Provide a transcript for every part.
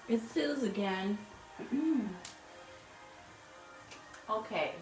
It's Suze again. Okay,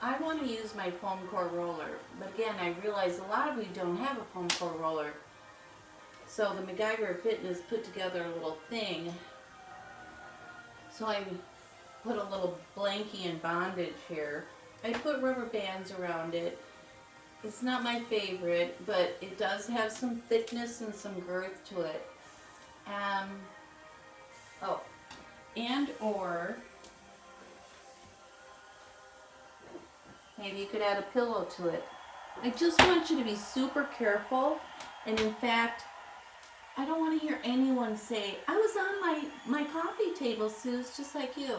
I want to use my foam core roller, but again, I realize a lot of you don't have a foam core roller. So the MacGyver Fitness put together a little thing. So I put a little blankie and bondage here. I put rubber bands around it. It's not my favorite, but it does have some thickness and some girth to it. Um, oh, and or maybe you could add a pillow to it. I just want you to be super careful. And in fact, I don't want to hear anyone say, I was on my coffee table, Suze, just like you.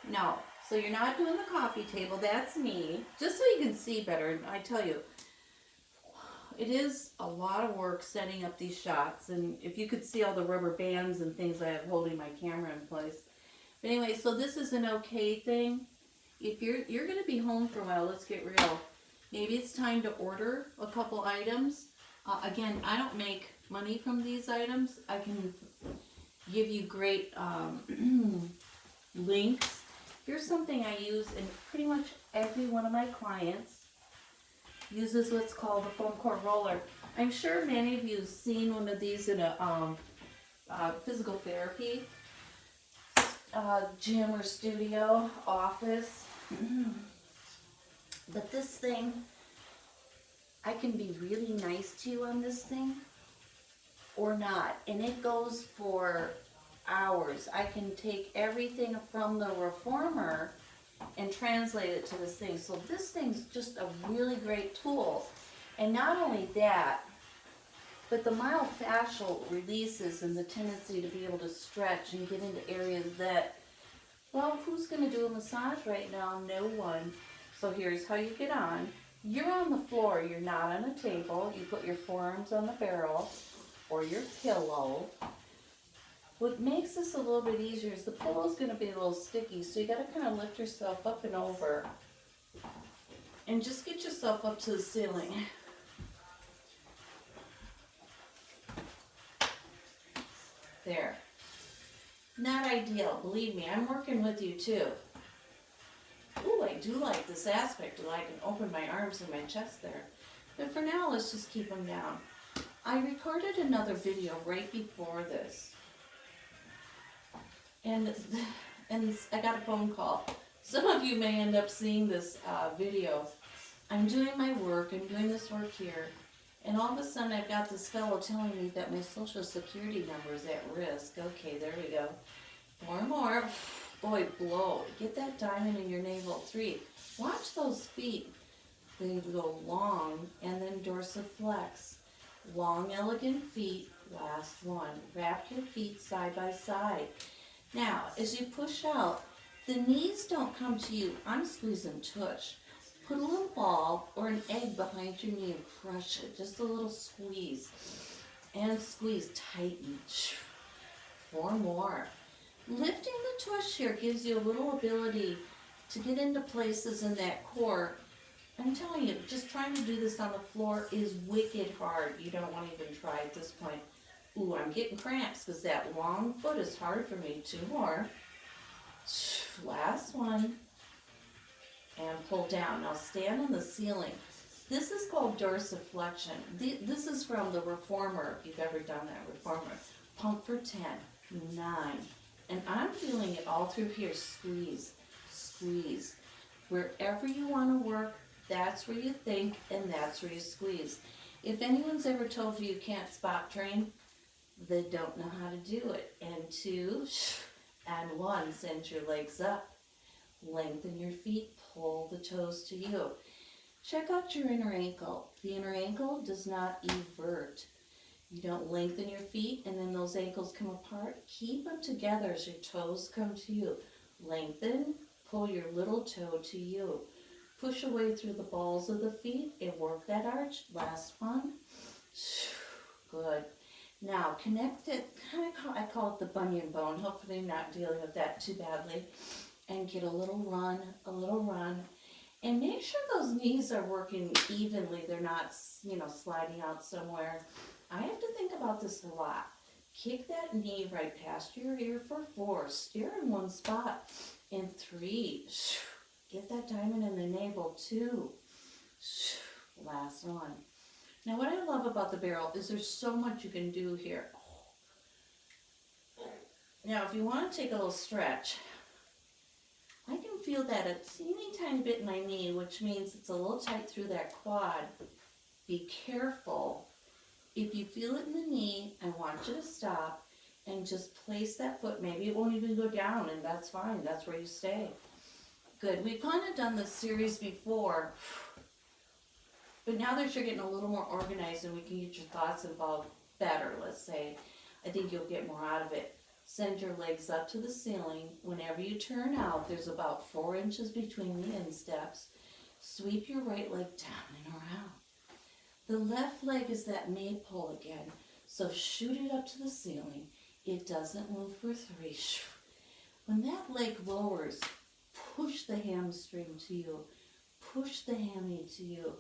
No. So you're not doing the coffee table. That's me. Just so you can see better. I tell you, it is a lot of work setting up these shots. And if you could see all the rubber bands and things I have holding my camera in place. But anyway, so this is an okay thing. If you're going to be home for a while, let's get real. Maybe it's time to order a couple items. Again, I don't make money from these items. I can give you great links. Here's something I use, and pretty much every one of my clients uses what's called a foam core roller. I'm sure many of you have seen one of these in a physical therapy gym or studio office. But this thing, I can be really nice to you on this thing or not. And it goes for hours. I can take everything from the reformer and translate it to this thing. So this thing's just a really great tool. And not only that, but the myofascial releases and the tendency to be able to stretch and get into areas that, well, who's going to do a massage right now? No one. So here's how you get on. You're on the floor. You're not on a table. You put your forearms on the barrel or your pillow. What makes this a little bit easier is the pillow's going to be a little sticky, so you got to kind of lift yourself up and over and just get yourself up to the ceiling. There. Not ideal, believe me, I'm working with you too. Ooh, I do like this aspect that I can open my arms and my chest there. But for now, let's just keep them down. I recorded another video right before this. And I got a phone call. Some of you may end up seeing this video. I'm doing my work, I'm doing this work here, and all of a sudden I've got this fellow telling me that my social security number is at risk. Okay, there we go. 4 more. Boy, blow. Get that diamond in your navel. 3. Watch those feet. They go long and then dorsiflex. Long, elegant feet. Last one. Wrap your feet side by side. Now, as you push out, the knees don't come to you. I'm squeezing tush. Put a little ball or an egg behind your knee and crush it. Just a little squeeze. And squeeze. Tighten. 4 more. Lifting the tush here gives you a little ability to get into places in that core. I'm telling you, just trying to do this on the floor is wicked hard. You don't want to even try at this point. Ooh, I'm getting cramps because that long foot is hard for me. 2 more. Last one. And pull down. Now stand on the ceiling. This is called dorsiflexion. This is from the reformer, if you've ever done that reformer. Pump for 10, 9. And I'm feeling it all through here. Squeeze, squeeze. Wherever you want to work, that's where you think, and that's where you squeeze. If anyone's ever told you you can't spot train, they don't know how to do it. And 2, and 1, send your legs up. Lengthen your feet, pull the toes to you. Check out your inner ankle. The inner ankle does not evert. You don't lengthen your feet and then those ankles come apart. Keep them together as your toes come to you. Lengthen, pull your little toe to you. Push away through the balls of the feet and work that arch. Last one. Good. Now connect it, I call it the bunion bone. Hopefully I'm not dealing with that too badly. And get a little run, and make sure those knees are working evenly. They're not, sliding out somewhere. I have to think about this a lot. Kick that knee right past your ear for 4. Steer in one spot. And 3. Get that diamond in the navel. 2. Last one. Now what I love about the barrel is there's so much you can do here. Now if you want to take a little stretch, I can feel that a teeny tiny bit in my knee, which means it's a little tight through that quad. Be careful. If you feel it in the knee, I want you to stop and just place that foot. Maybe it won't even go down, and that's fine. That's where you stay. Good. We've kind of done this series before, but now that you're getting a little more organized and we can get your thoughts involved better, let's say, I think you'll get more out of it. Send your legs up to the ceiling. Whenever you turn out, there's about 4 inches between the insteps. Sweep your right leg down and around. The left leg is that maypole again, so shoot it up to the ceiling. It doesn't move for 3. When that leg lowers, push the hamstring to you. Push the hammy to you.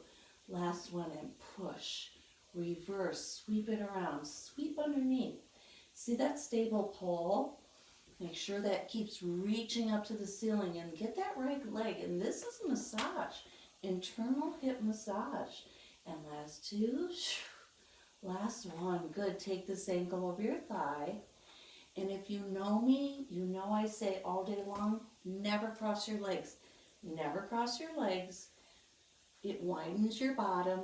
Last one, and push. Reverse, sweep it around, sweep underneath. See that stable pole? Make sure that keeps reaching up to the ceiling and get that right leg. And this is massage, internal hip massage. And last 2, last one. Good. Take this ankle over your thigh. And if you know me, you know I say all day long, never cross your legs. Never cross your legs. It widens your bottom,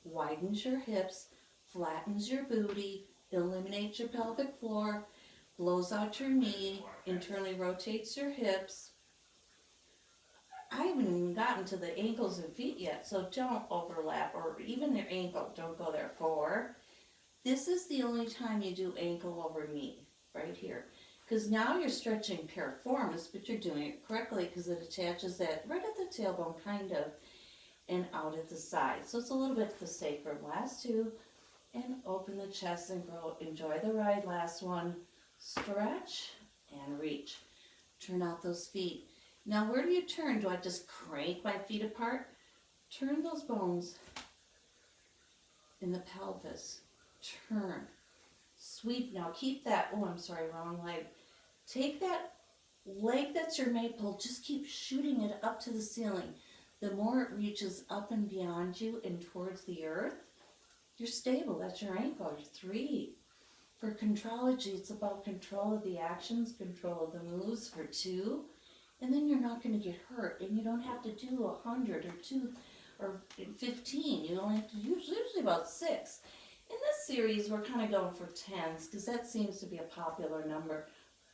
widens your hips, flattens your booty, eliminates your pelvic floor, blows out your knee, internally rotates your hips. I haven't even gotten to the ankles and feet yet, so don't overlap, or even your ankle, don't go there. 4. This is the only time you do ankle over knee, right here. Because now you're stretching piriformis, but you're doing it correctly because it attaches that right at the tailbone, kind of, and out at the side. So it's a little bit the sacrum. Last 2, and open the chest and grow. Enjoy the ride. Last one, stretch and reach. Turn out those feet. Now where do you turn? Do I just crank my feet apart? Turn those bones in the pelvis. Turn. Sweep. Now keep that, oh I'm sorry, wrong leg. Take that leg that's your maypole, just keep shooting it up to the ceiling. The more it reaches up and beyond you and towards the earth, you're stable. That's your ankle. 3. For contrology, it's about control of the actions, control of the moves. For 2, and then you're not going to get hurt, and you don't have to do 100 or 2 or 15. You only have to usually about 6. In this series, we're kind of going for 10s because that seems to be a popular number.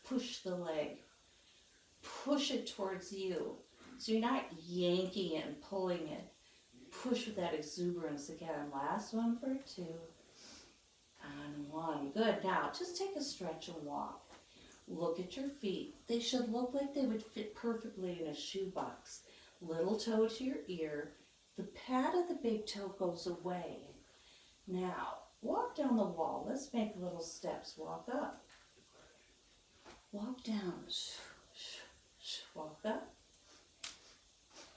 Push the leg. Push it towards you. So you're not yanking it and pulling it. Push with that exuberance again. Last one for 2. And 1. Good. Now, just take a stretch and walk. Look at your feet. They should look like they would fit perfectly in a shoebox. Little toe to your ear. The pad of the big toe goes away. Now, walk down the wall. Let's make little steps. Walk up. Walk down. Walk up.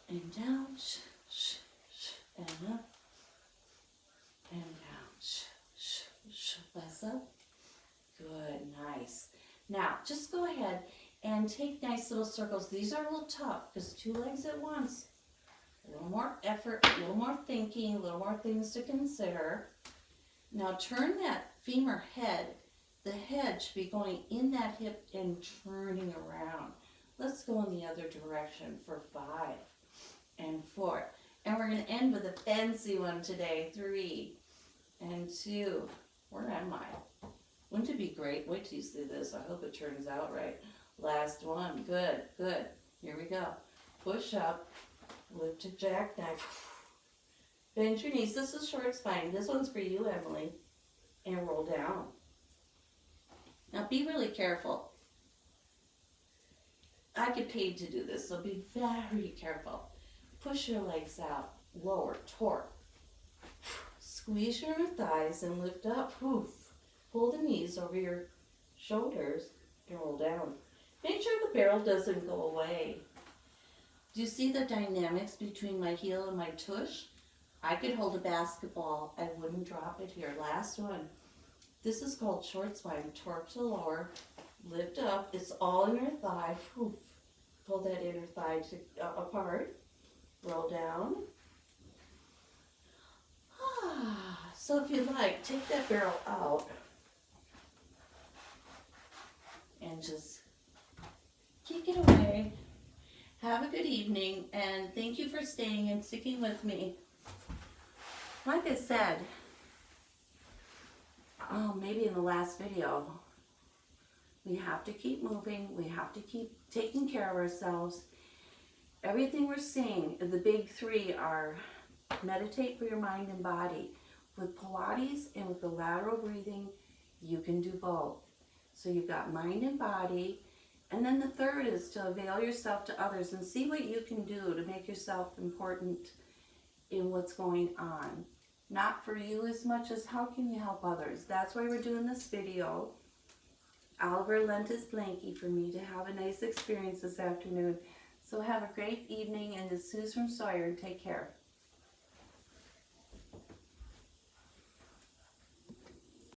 And down. And up. And down. Less up. Good. Nice. Now, just go ahead and take nice little circles. These are a little tough because 2 legs at once. A little more effort, a little more thinking, a little more things to consider. Now turn that femur head. The head should be going in that hip and turning around. Let's go in the other direction for 5 and 4. And we're going to end with a fancy one today. 3 and 2. Where am I? Wouldn't it be great? Wait till you see this. I hope it turns out right. Last one. Good, good. Here we go. Push up. Lift your jackknife. Bend your knees. This is short spine. This one's for you, Emily. And roll down. Now be really careful. I get paid to do this, so be very careful. Push your legs out. Lower. Torque. Squeeze your thighs and lift up. Pull the knees over your shoulders and roll down. Make sure the barrel doesn't go away. Do you see the dynamics between my heel and my tush? I could hold a basketball. I wouldn't drop it here. Last one. This is called short spine. Torque to lower, lift up. It's all in your thigh. Oof. Pull that inner thigh apart. Roll down. So if you like, take that barrel out and just kick it away. Have a good evening, and thank you for staying and sticking with me. Like I said, maybe in the last video, we have to keep moving. We have to keep taking care of ourselves. Everything we're seeing, the big three are meditate for your mind and body. With Pilates and with the lateral breathing, you can do both. So you've got mind and body. And then the third is to avail yourself to others and see what you can do to make yourself important in what's going on. Not for you as much as how can you help others. That's why we're doing this video. Oliver lent his blankie for me to have a nice experience this afternoon. So have a great evening, and this is Suze from Sawyer, and take care.